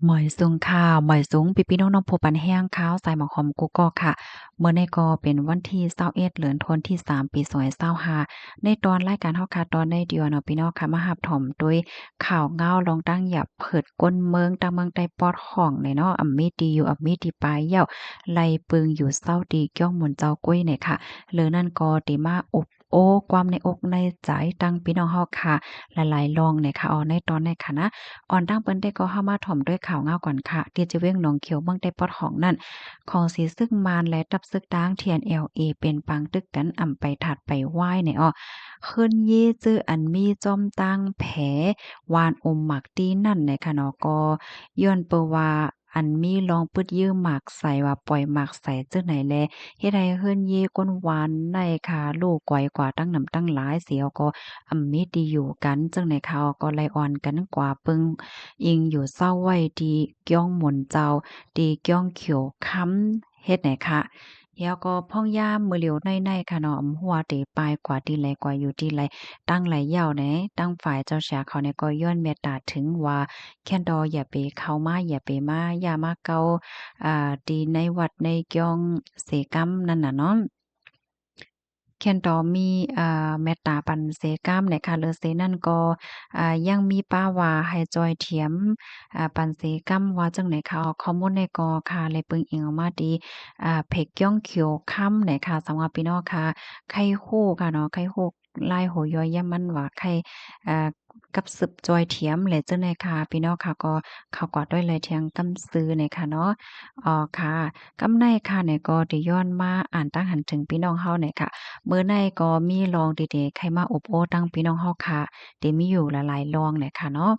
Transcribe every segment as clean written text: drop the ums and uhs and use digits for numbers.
หมอยซุงค่ะหมอยซุงพี่ๆน้องๆผู้ปันแห้งข้าวใส่หมอหอมกุกอกค่ะเมื่อในก็เป็นวันที่21เดือนธันวาคมที่3ปี2025ในตอนรายการเฮาค่ะตอนในเดียวเนาะพี่น้องค่ะมารับถ่อมด้วยข่าวเงาลองตั้งหยับเผิดก้นเมืองตั้งเมืองใต้ปอดห้องเนี่ยเนาะอำมีดีอยู่อำมีดีปลายเหย้าไล่ปึงอยู่เศร้าดีเกี้ยวหมุนเจ้ากุ้ยเนี่ยค่ะเหลือนั่นก็ติมาอบโอ้ความในอกในใจตั้งพี่น้องเฮาค่ะหลายๆรองเนี่ยค่ะในตอนในค่ะนะ อ่อนตั้งเปิ้นได้ก็เข้ามาถ่อมด้วยข่าวเงาก่อนค่ะที่จะเว้งหนองเขียวเมืองใต้ปอดของนั่นของสีซึกมานและตับซึกด้าง TNLA เป็นปังตึกกันอ่ำไปถัดไปไหว้ในขึ้นยี่จื้ออันมีจอมตั้งแผวานอมหมักตีนั่นในค่ะเนาะก็ย้อนเปว่าอันมีลองปึดยื้อหมากใส่ว่าปล่อยหมากใส่จื้อไหนแลเฮ็ดให้เฮิรนเย่ก้นหวานในค่ะลูกก้อยกว่าตั้งนำตั้งหลายเสียวก็ มีดีอยู่กันจังในข่าวก็ไล่ออนกันกว่าปึงอิงอยู่เศร้าไว้ดีเกี้ยงหมุนเจ้าดีเกี้ยงเขียวค้ำเฮ็ดไหนคะแล้วก็พ่องย่ามมือเหลียวในๆค่ะเนาะหัวเตปลายกว่าดีไหลกว่าอยู่ดีไหลตั้งไหลยาวแหนตั้งฝ่ายเจ้าชายเขาเนี่ยก็ย้อนเมตตาถึงว่าแคนดออย่าไปเข้ามาอย่าไปมาอย่ามาเกาดีในวัดในเกี้ยงเสกัมนั่นน่ะเนาะ เคียนต่อมีเมตตาปันเสกามในค่ะเลอเซนั่นก็ยังมีป้าว่าให้จอยเถียมปันเสกามว่าจังไหนคะข้อมูลในก็ค่ะเลยปึงอิงออกมาดีเพกย่องเขียวค่ำไหนค่ะสำหรับพี่น้องค่ะไข้ฮู้ค่ะเนาะไข้ฮู้ลายโหย้อยยามมันว่าไข้อ่ากับสืบจอยเถียมแหละจังได๋ค่ะพี่น้องค่ะก็เข้ากอดด้วยเลยเที่ยงกำซื้อเนี่ยค่ะเนาะค่ะกำในค่ะเนี่ยก็ได้ย้อนมาอ่านตั้งหันถึงพี่น้องเฮาเนี่ยค่ะ มื้อในก็มีลองดีๆใครมาอบโอ้ตั้งพี่น้องเฮาค่ะที่มีอยู่หลายๆลองเนี่ยค่ะเนาะ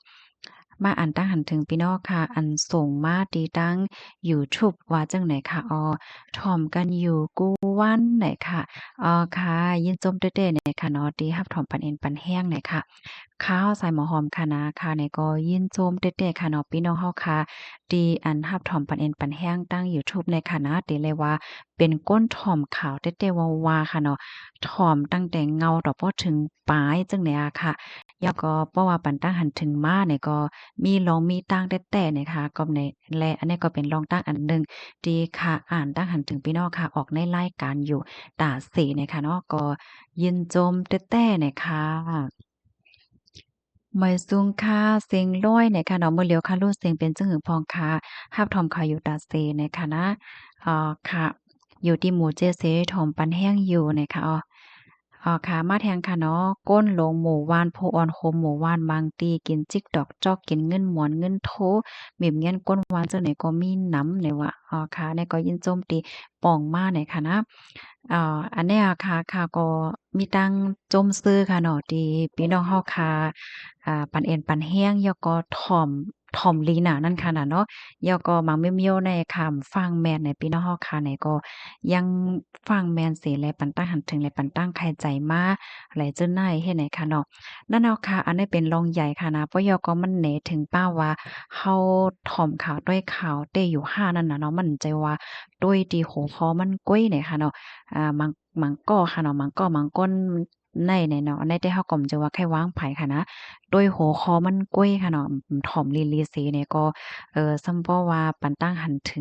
มาอันตั้งหันถึงพี่น้องค่ะอันส่งมาตีตั้งยูทูบว่าจังไหนค่ะถ่อมกันอยู่กูวันไหนค่ะค่ะยินจมเด้ๆเนี่ยค่ะเนาะที่รับถ่อมปันเอ็นปันแห้งเนี่ยค่ะข้าวใส่หมอหอมค่ะนะค่ะเนี่ยก็ยินจมเด้ๆค่ะเนาะพี่น้องเฮาค่ะที่อันรับถ่อมปันเอ็นปันแห้งตั้งยูทูบในค่ะนะที่เลยว่าเป็นก้นถ่อมขาวเด้ๆวาๆค่ะเนาะ ถ่อมตั้งแต่เงาดอกพอถึงปลายจังเนี่ยอะค่ะแล้วก็เพราะว่าปันตั้งหันถึงมาเนี่ยก็มีลองมีตั้งแต๊ะๆเนี่ยค่ะก็ในและอันนี้ก็เป็นลองตั้งอันหนึ่งที่ค่ะอ่านตั้งหันถึงพี่น้องค่ะออกในรายการอยู่ตาเสเนี่ยค่ะเนาะก็ยินจมแต๊ะๆเนี่ยค่ะเหมยซุงค่ะเสียงร้อยเนี่ยค่ะเนาะมื้อเหลียวค่ะรู้เสียงเป็นจั่งหือพองค่ะรับทอมค่ะอยู่ตาเสเนี่ยค่ะนะค่ะอยู่ที่หมู่เจเซถอมปันแห้งอยู่เนี่ยค่ะค่ะมาแทงค่ะเนาะก้นหลงหมู่ว่านโพออนโคมหมู่ว่านบางตีกินจิกดอกจอกกินเงินหมอนเงินโทเหม็มเงี้ยนก้นวานจังไหนก็มีน้ำเนี่ยว่าค่ะเนี่ยก็ยินโจมตีป่องมาเนี่ยค่ะนะอันเนี้ยค่ะก็มีตั้งโจมซื้อค่ะเนาะที่พี่น้องเฮาค่ะปันเอ็นปันแห้งแล้วก็ถ่อมลีน่ะนั่นค่ะน่ะเนาะแล้วก็มักเมี่ยวๆในคำฟังแม่นในพี่น้องเฮาค่ะไหนก็ ยังฟังแม่นเสียแลปันตั้งหันถึงแลปันตั้งใครใจมาไหลเจ้าหน้ายเฮ็ดไหนค่ะเนาะนั่นเอาค่ะอันนี้เป็นรองใหญ่ค่ะนะเพราะยอก็มันเหนถึงป้าว่าเฮาถ่อมข่าวด้วยข่าวเต้อยู่ห้านั่นน่ะเนาะมันใจว่าด้วยที่โหคอมันก้อยเนี่ยค่ะเนาะมังก้อค่ะเนาะมังก้อมังก้นในเนี่ยเนาะในที่เฮาก็จะว่าแค่วางไผค่ะนะโดยหัวคอมันก้อยค่ะเนาะถ่อมลีๆเสเนี่ยก็ ซัมเปาว่าปันตั้งหันถึ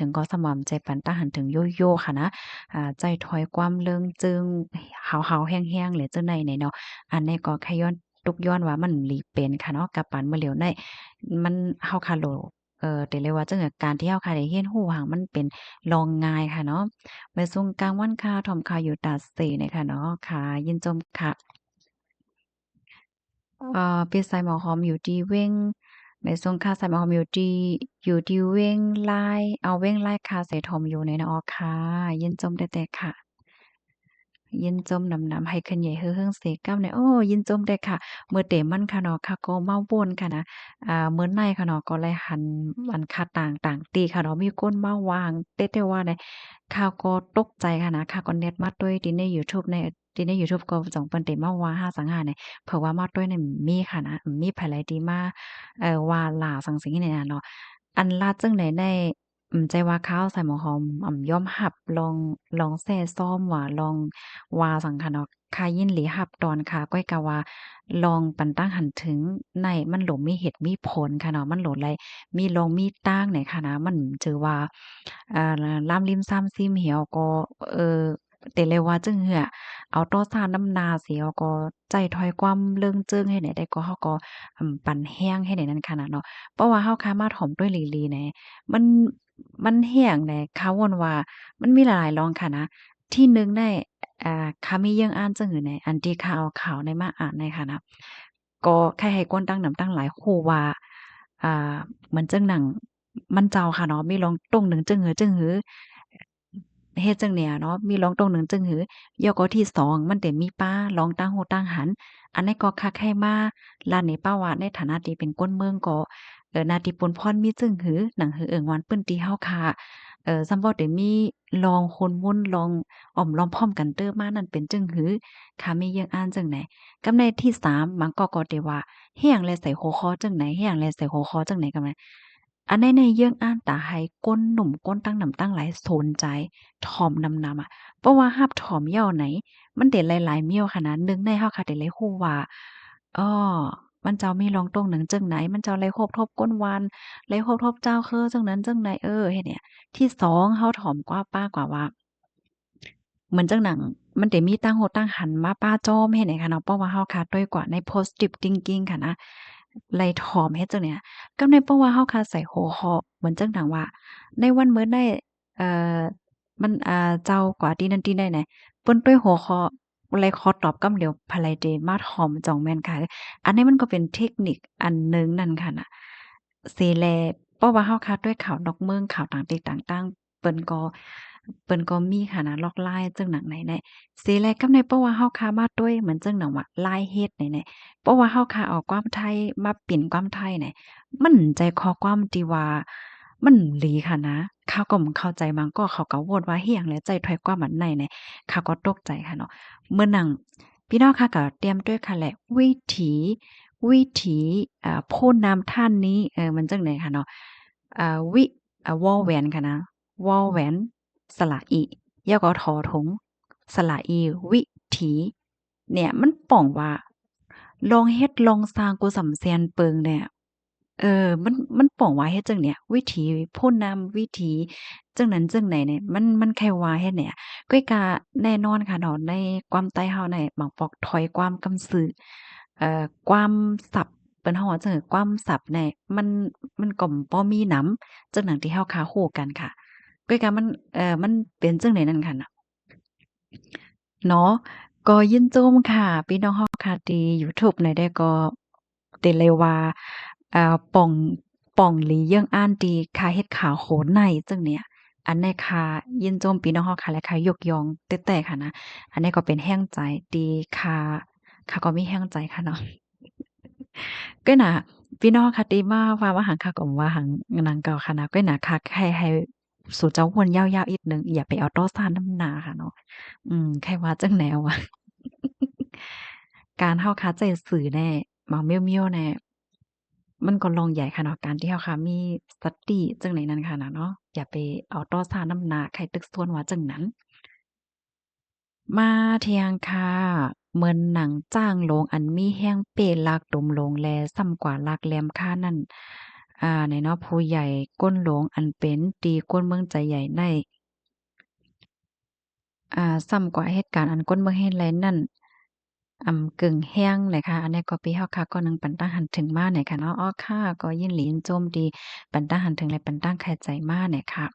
งก็สม่ำใจปันตั้งหันถึงโยโย่ค่ะนะใจถอยความเริงจึงหาวๆแห้งๆเลยจังใดเนี่ยเนาะอันนี้ก็แค่ย้อนตุกย้อนว่ามันหลีเป็นค่ะเนาะกับปานมื้อเหลียวได้มันเฮาคาโลแต่เลยว่าจังอะการที่เฮาคาได้เรียนรู้หั้งมันเป็นรองง่ายค่ะเนาะไปซุงกลางวันค่ะถ่อมข่าวอยู่ตาดเสเนี่ยค่ะเนาะค่ะยินชมค่ะพี่สายหมอหอมอยู่ที่เว้งไม่ทรงค่าสายหมอหอมอยู่ที่เว้งไล่เอาเว้งไล่คาใส่ทอมอยู่ในเนาะค่ะยินจมแต่ค่ะ ยินจมหนำๆให้ขึ้นใหญ่เฮือๆเสก้าวเนี่ยโอ้ยินจมได้ค่ะมื้อเตมันค่ะเนาะค่ะก็มาวนค่ะนะมื้อในค่ะเนาะก็เลยหันอันค่าต่างๆตีค่ะเนาะมีคนมาวางเต๊ะๆว่าได้ข้าวก็ตกใจค่ะนะข้าวก็เน็ตมาด้วยที่ในยูทูบที่ในยูทูบก็จ่องเปิ้นเต็มาว่า525เนี่ยเพราะว่ามาด้วยเนี่ยมีค่ะนะมีไผหลายที่มาว่าหลาซังสิงเนี่ยน่ะเนาะอันลาดจั่งใดได้ ใจว่าข้าวใส่หมอหอมยอมรับลองแซ่ซ้อมว่าลองว่าสังค่ะเนาะค่ายินหลีรับตอนค่ะก้อยกะว่าลองปันตั้งหันถึงในมันหลงมีเหตุมีผลค่ะเนาะมันโหลดไรมีลองมีตั้งไหนค่ะนะมันจือว่าล่ามริมซ้ำซิมเหี่ยวก็แต่เลยว่าจึงเหือเอาต่อซ่านน้ำนาเสียก็ใจถอยความเรื่องจึ้งให้ไหนได้ก็เฮาก็ปั่นแห้งให้ไหนนั้นค่ะนะเนาะเพราะว่าเฮาคามาถ่อมด้วยหลีๆแหน มันแห้งแหน่เขาวอนว่ามันมีหลายๆรองค่ะนะที่หนึ่งได้ข้ามีเยื่องอ่านจั่งอื่นแหน่อันที่ข้าเอาข่าวในมาอ่านในค่ะนะก็แค่ให้ก้นตั้งนำตั้งหลายคู่ว่าเหมือนจั่งหนังมันเจ้าค่ะเนาะมีร้องตรงหนึ่งจึงหือเฮ็ดจั่งเนี่ยเนาะมีร้องตรงหนึ่งจึงหือยอก็ที่สองมันแต่มีป้าร้องตั้งโฮตั้งหันอันนี้ก็คักให้มาลานนี่ป้าว่าในฐานะที่เป็นก้นเมืองก็นาติปนพรมีจึงหือหนังหือเอิงวันเปิ้นตีเฮาค่ะซัมบ่ได้มีลองคนม่นลองอ้อมล้อมพ้อมกันเด้อมานั่นเป็นจึงหือค่ะมีเรื่องอ่านจังไหนกำในที่สามมันก็ได้ว่าเฮียงแลใส่หัวข้อจังไหนเฮียงแลใส่หัวข้อจังไหนกำไนอันในเรื่องอ่านตาให้ก้นหนุ่มก้นตั้งนำตั้งหลายสนใจถ่อมนำอะเพราะว่ารับถ่อมเหย้าไหนมันได้หลายๆเมี่ยวขนาดหนึ่งในเฮาค่ะได้เลยฮู้ว่าอ้อมันเจ้ามีลองตรงหนังจังไหนมันเจ้าเลยโคบทบก้นวันเลยโคบทบเจ้าคือจังนั้นจังไหนเฮ็ดเนี่ยที่สองเฮาถ่อมกว่าป้ากว่าว่า เหมือนจังหนังมันได้มีตั้งโฮตั้งหันมาป้าจ้อมเฮ็ดให้ค่ะเนาะเพราะว่าเฮาขาดด้วยกว่าใน positive thinking ค่ะนะไล่ถ่อมเฮ็ดจังเนี่ยก็ในเพราะว่าเฮาขาดใส่หัวข้อเหมือนจังหนังว่าในวันมื้อได้เอ่อมันเจ้ากว่าตีนั้นตีได้ไหนเปิ้นด้วยหัวข้อไล่ขอตอบกำเดียวภายไลเดมาถ่อมจ่องแม่นค่ะอันนี้มันก็เป็นเทคนิคอันหนึ่งนั่นค่ะน่ะสิแลเพราะว่าเฮาขาดด้วยข่าวนอกเมืองข่าวต่างติต่างๆเปิ้นก็มีค่ะนะลอกลายจังหนังไหนแหน่สิแลกำในเพราะว่าเฮาค้ามาด้วยเหมือนจังหนังว่าลายเฮ็ดไหนแหน่เพราะว่าเฮาค้าเอาความไทยมาเปลี่ยนความไทยเนี่ยมันใจคอความที่ว่ามันหลีค่ะนะข้าก็บ่เข้าใจมันก็เขาก็โวนว่าเฮียงแหละใจถ้อยความอันไหนเนี่ยข้าก็ตกใจค่ะเนาะเมื่อหนังพี่น้องค่ะก็เตรียมด้วยค่ะแหละวิถีผู้นำท่านนี้มันจั่งใดค่ะเนาะวิวอแหวนค่ะนะวอแหวน สระอิยกทอทงสระอีวิถีเนี่ยมันป่องว่าลองเฮ็ดลองสร้างกูสำแสนเปิงเนี่ยมันป่องว่าเฮ็ดจังเนี่ยวิถีผู้นำวิถีจังนั้นจังไหนเนี่ยมันแค่ว่าเฮ็ดเนี่ยก้อยกะแน่นอนค่ะเนาะในความใต้เฮาเนี่ยบางปอกถอยความกำซื้อความศัพท์เปิ้นเฮาว่าจังได๋ความศัพท์เนี่ยมันก็บ่มีนำจังหนังที่เฮาคาฮู้กันค่ะ ด้วยการมันเป็นจั่งใดนั่นค่ะน่ะเนาะก็ยินชมค่ะพี่น้องเฮาค่ะที่ยูทูบเนี่ยได้ก็ได้เลยว่าป่องหลีเยื่องอ้านที่ค่าเฮ็ดข่าวโหนในจั่งเนี่ยอันนี้ค่ะยินชมพี่น้องเฮาค่ะและค่ะยกย่องแต้ๆค่ะนะอันนี้ก็เป็นแรงใจที่ค่ะก็มีแรงใจค่ะเนาะ ก็น่ะพี่น้องค่ะติมาว่าว่าหังคักอมว่าหังนางเก่าค่ะนะก็น่ะคักให้สู่เจ้าฮ้วนยาวๆอีกหนึ่งอย่าไปเอาต้อซ่านน้ำหน้าค่ะเนาะใครว่าจั่งแนวอะการเฮาคะใจสื่อแน่หมักเมี่ยวๆแน่มันก็ลองใหญ่ค่ะเนาะการที่เฮาค่ะมีสติจั่งใดนั้นค่ะน่ะเนาะอย่าไปเอาต้อซ่านน้ำหน้าใครตึกส่วนว่าจั่งนั้น มาเที่ยงค่ะเหมือนหนังจ้างโรงอันมีแฮงเป้ลักดมโลงแลส่ำกว่าลักแหลมค่านั่นไหนเนาะผู้ใหญ่ก้นโหลงอันเป็นตีก้นเมืองใจใหญ่ในส่ำกว่าเหตุการณ์อันก้นเมืองเฮ็ดไรนั่นกึ่งแห้งเลยค่ะอันนี้ก็ปีเฮาค่ะก็นึงปันตั้งหันถึงมาเนี่ยค่ะเนาะอ้อค่ะก็ยินหลียินโจมดีปันตั้งหันถึงและปันตั้งแคใจมาเนี่ยค่ะ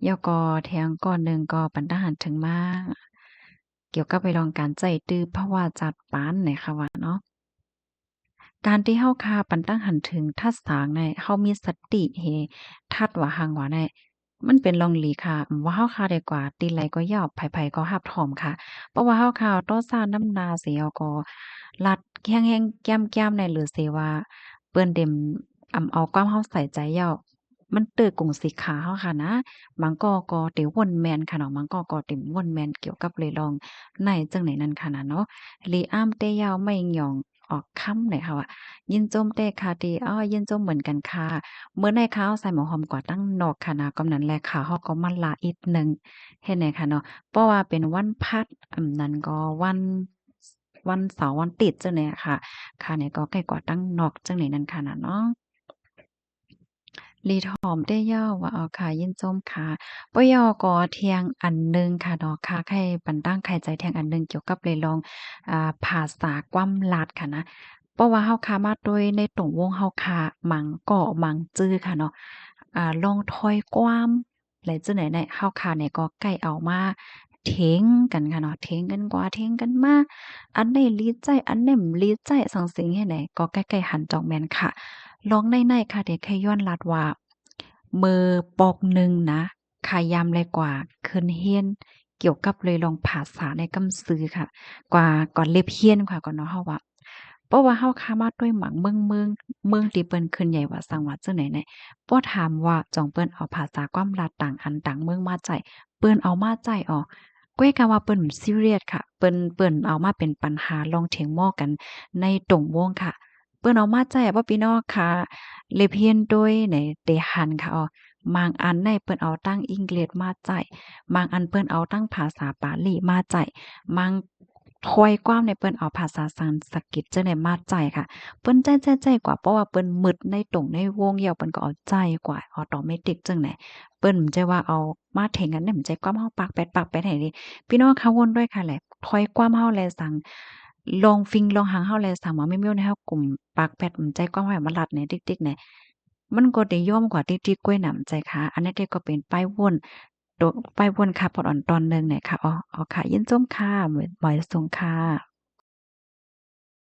ย่อก็แทงก่อนหนึ่งก็ปันตั้งหันถึงมาเกี่ยวกับไปลองการใจตื้อเพราะว่าจัดปานเนี่ยค่ะว่าเนาะ การที่เฮาคาปันตั้งหันถึงทัดสางในเฮามีสติเฮทัดว่าหังว่าในมันเป็นลองหลีค่ะว่าเฮาคาได้กว่าตีไหลก็ยาวไผๆก็รับถ่อมค่ะเพราะว่าเฮาคาต้อซ่านน้ำนาเสียก็ลัดแห้งๆแก้มๆในหรือเสว่าเปิ้นเต็มเอาความเฮาใส่ใจยาวมันเตื้อกงสิขาเฮาค่ะนะมันก็เตวนแม่นค่ะเนาะมันก็เต็มวนแม่นเกี่ยวกับเลยลองในจังไหนนั้นค่ะนะเนาะลีอ้ามเตยาวไม่หย่อง ออกค่ำเลยค่ะว่ายินจมเต้ค่ะตีอ้อยินจมเหมือนกันค่ะเมื่อในข้าวใส่หมอหอมกว่าตั้งนอกค่ะนะกำนั้นแลค่ะเฮาก็มาลาอีกหนึ่งเฮ็ดไหนค่ะเนาะเพราะว่าเป็นวันพัดนั้นก็วันเสาร์วันติดจังเนี่ยค่ะค่ะเนี่ยก็ใกล้กว่าตั้งนอกจังไหนนั่นค่ะน่ะเนาะ ลีหอมได้ย่อว่าเอาค่ะยินส้มค่ะป้อย่อก็เที่ยงอันหนึ่งค่ะเนาะค่ะใครปันตั้งใครใจเที่ยงอันหนึ่งเกี่ยวกับเลยลองภาษากว้ำลัดค่ะนะเพราะว่าเฮาคามาด้วยในตรงวงเฮาคามังเกาะมังจื้อค่ะเนาะลองถอยกว้ามไหลจังไหนในเฮาคาเนี่ยก็ใกล้เอามาเท็งกันค่ะเนาะเท็งกันกว่าเท็งกันมาอันใดลีใจอันใดบ่ลีใจสังสิงเฮ็ดไหนก็ใกล้ๆหันจองแม่นค่ะ ลองในๆค่ะเด็กแค่ย้อนลัดว่ามือปอกหนึ่งนะขายามเลยกว่าขึ้นเฮียนเกี่ยวกับเลยลองภาษาในกำซื้อค่ะกว่าก่อนเล็บเฮียนค่ะก่อนเนาะเฮาว่าเพราะว่าเฮาค้ามาด้วยหมังเมืองที่เปิ้นขึ้นใหญ่ว่าสังว่าจังไหนแหน่บ่ถามว่าจ่องเปิ้นเอาภาษาความลัดต่างอันต่างเมืองมาใจเปิ้นเอามาใจอ้อก้วยกะว่าเปิ้นซีเรียสค่ะเปิ้นเอามาเป็นปัญหาลองเถียงหม้อกันในตรงวงค่ะ เปิ้นเอามาใจอะบ่พี่น้องค่ะเลยเพียนโดยในเตหันค่ะอ้อบางอันในเปิ้นเอาตั้งอังกฤษมาใจบางอันเปิ้นเอาตั้งภาษาปาลีมาใจบางถ้อยความในเปิ้นเอาภาษาสันสกฤตจังได๋มาใจค่ะเปิ้นใจๆๆกว่าเพราะว่าเปิ้นมึดในตรงในวงเหี่ยวเปิ้นก็เอาใจกว่าออโตเมติกจังไหนเปิ้นบ่ใช่ว่าเอามาเถงกันเนี่ยบ่ใจความเฮาปากแปดให้ดิพี่น้องคะวนด้วยค่ะแหละถ้อยความเฮาแลสัง ลองฟิงลองหางเฮาแลสามว่าแม่นๆในเฮากลุ่มปากแปดใจกว้างไว้มาลัดเนี่ยติ๊กๆเนี่ยมันก็ได้ย่อมกว่าติ๊กๆกล้วยหนำใจค่ะอันนั้นก็เป็นป้ายวนโดป้ายวนค่ะพอดอ่อนตอนหนึ่งเนี่ยค่ะอ๋อค่ะยินส้มค่ะหมวยสงค่ะ